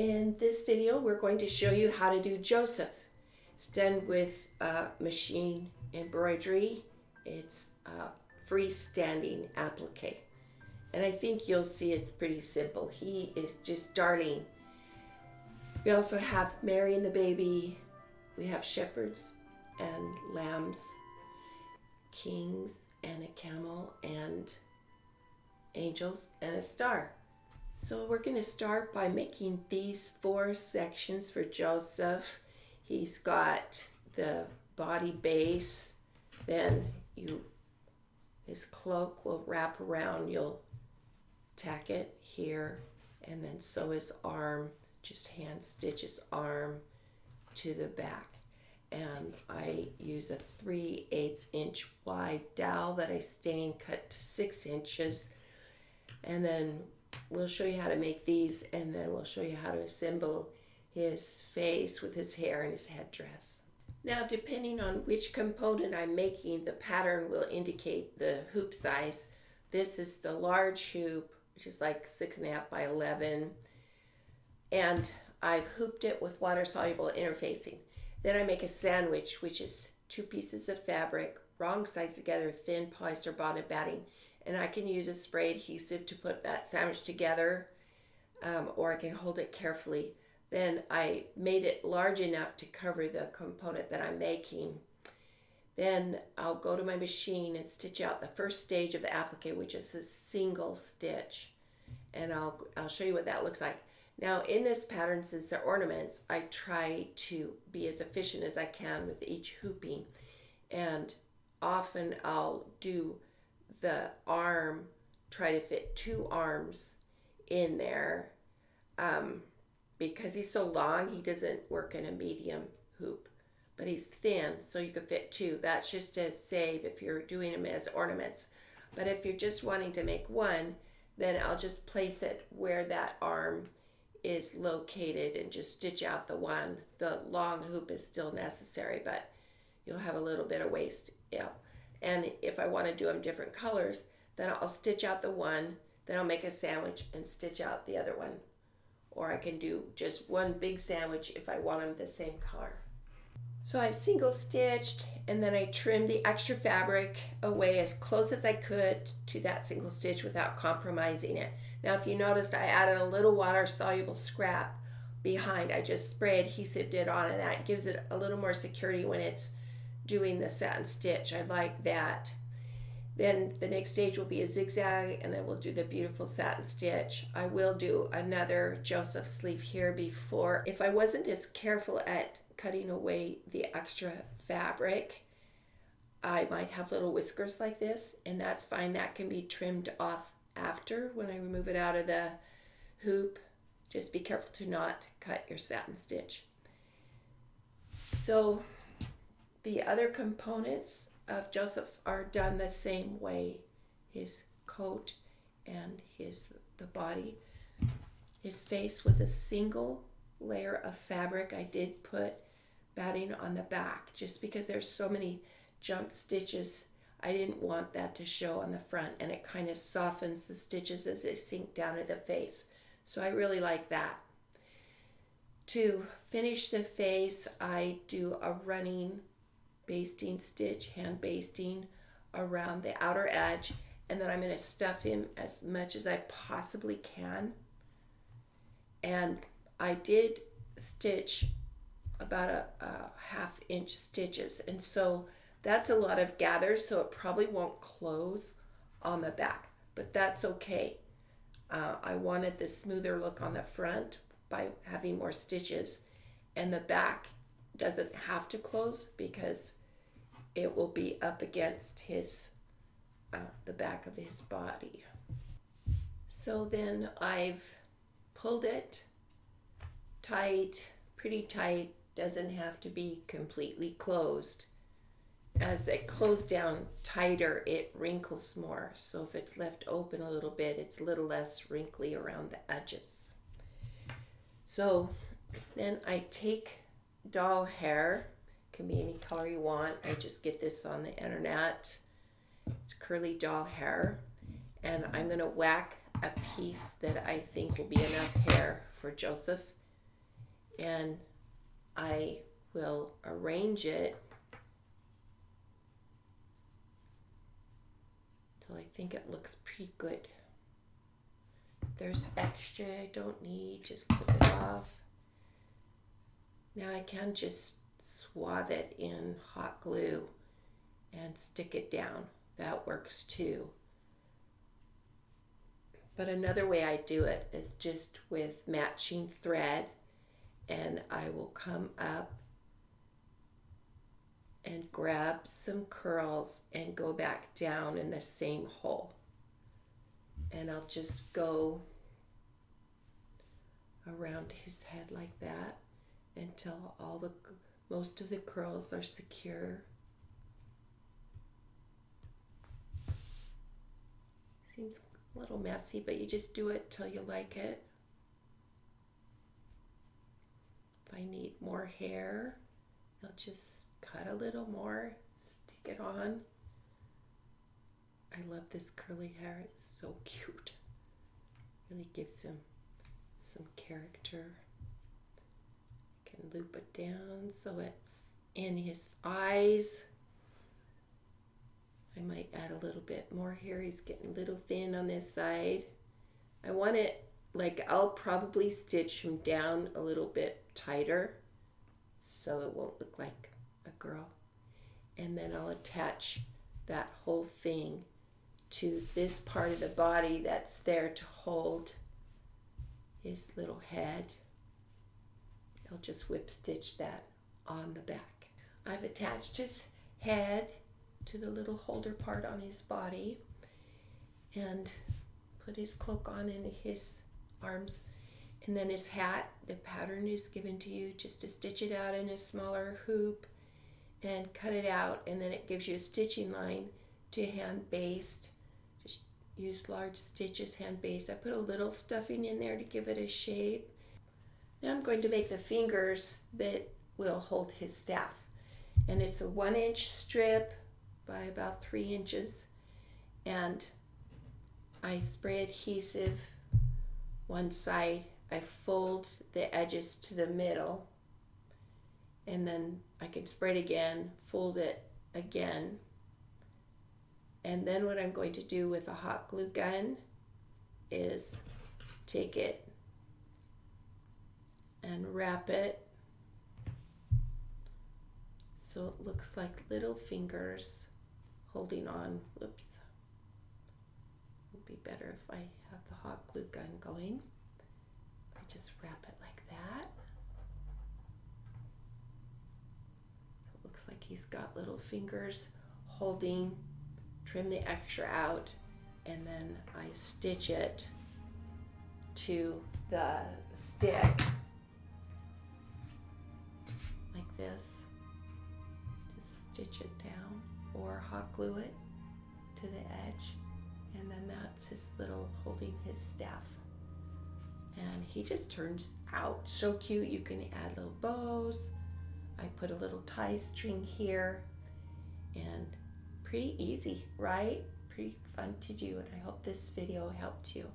In this video, we're going to show you how to do Joseph. It's done with machine embroidery. It's freestanding applique. And I think you'll see it's pretty simple. He is just darling. We also have Mary and the baby. We have shepherds and lambs, kings and a camel and angels and a star. So we're going to start by making these 4 sections for Joseph. He's got the body base, then his cloak will wrap around, you'll tack it here, and then sew his arm, just hand stitch his arm to the back. And I use a 3/8 inch wide dowel that I stain cut to 6 inches, and then we'll show you how to make these, and then we'll show you how to assemble his face with his hair and his headdress. Now, depending on which component I'm making, the pattern will indicate the hoop size. This is the large hoop, which is like 6.5 by 11, and I've hooped it with water-soluble interfacing. Then I make a sandwich, which is 2 pieces of fabric, wrong size together, thin polyester bonded batting. And I can use a spray adhesive to put that sandwich together, or I can hold it carefully. Then I made it large enough to cover the component that I'm making. Then I'll go to my machine and stitch out the first stage of the applique, which is a single stitch. And I'll show you what that looks like. Now in this pattern, since they're ornaments, I try to be as efficient as I can with each hooping. And often I'll do the arm, try to fit 2 arms in there. Because he's so long, he doesn't work in a medium hoop, but he's thin, so you could fit 2. That's just to save if you're doing them as ornaments. But if you're just wanting to make 1, then I'll just place it where that arm is located and just stitch out the 1. The long hoop is still necessary, but you'll have a little bit of waste. Yeah. And if I want to do them different colors, then I'll stitch out the 1, then I'll make a sandwich and stitch out the other one. Or I can do just 1 big sandwich if I want them the same color. So I've single stitched, and then I trimmed the extra fabric away as close as I could to that single stitch without compromising it. Now if you noticed, I added a little water soluble scrap behind. I just spray adhesived it on, and that gives it a little more security when it's doing the satin stitch. I like that. Then the next stage will be a zigzag, and then we'll do the beautiful satin stitch. I will do another Joseph sleeve here before. If I wasn't as careful at cutting away the extra fabric, I might have little whiskers like this, and that's fine. That can be trimmed off after when I remove it out of the hoop. Just be careful to not cut your satin stitch. So the other components of Joseph are done the same way. His coat and the body. His face was a single layer of fabric. I did put batting on the back just because there's so many jump stitches. I didn't want that to show on the front, and it kind of softens the stitches as they sink down to the face. So I really like that. To finish the face, I do a running basting stitch, hand basting around the outer edge, and then I'm going to stuff him as much as I possibly can. And I did stitch about a 1/2 inch stitches, and so that's a lot of gathers, so it probably won't close on the back, but that's okay. I wanted the smoother look on the front by having more stitches, and the back doesn't have to close because it will be up against the back of his body. So then I've pulled it tight, pretty tight, doesn't have to be completely closed. As it closes down tighter, it wrinkles more. So if it's left open a little bit, it's a little less wrinkly around the edges. So then I take doll hair, can be any color you want. I just get this on the internet. It's curly doll hair, and I'm going to whack a piece that I think will be enough hair for Joseph and I will arrange it till I think it looks pretty good. If there's extra I don't need, just clip it off. Now I can just swathe it in hot glue and stick it down. That works too. But another way I do it is just with matching thread, and I will come up and grab some curls and go back down in the same hole. And I'll just go around his head like that until most of the curls are secure. Seems a little messy, but you just do it till you like it. If I need more hair, I'll just cut a little more, stick it on. I love this curly hair, it's so cute. Really gives him some character. I can loop it down so it's in his eyes. I might add a little bit more here. He's getting a little thin on this side. I want it, like, I'll probably stitch him down a little bit tighter so it won't look like a girl. And then I'll attach that whole thing to this part of the body that's there to hold his little head. I'll just whip stitch that on the back. I've attached his head to the little holder part on his body and put his cloak on and his arms, and then his hat. The pattern is given to you just to stitch it out in a smaller hoop and cut it out, and then it gives you a stitching line to hand baste. Just use large stitches, hand baste. I put a little stuffing in there to give it a shape. Now I'm going to make the fingers that will hold his staff, and it's a 1-inch strip by about 3 inches, and I spray adhesive one side. I fold the edges to the middle, and then I can spray it again, fold it again, and then what I'm going to do with a hot glue gun is take it and wrap it so it looks like little fingers holding on. Whoops. It would be better if I have the hot glue gun going. I just wrap it like that. It looks like he's got little fingers holding. Trim the extra out, and then I stitch it to the stick like this. Just stitch it down or hot glue it to the edge, and then that's his little holding his staff. And he just turns out so cute. You can add little bows. I put a little tie string here, and pretty easy, right? Pretty fun to do, and I hope this video helped you.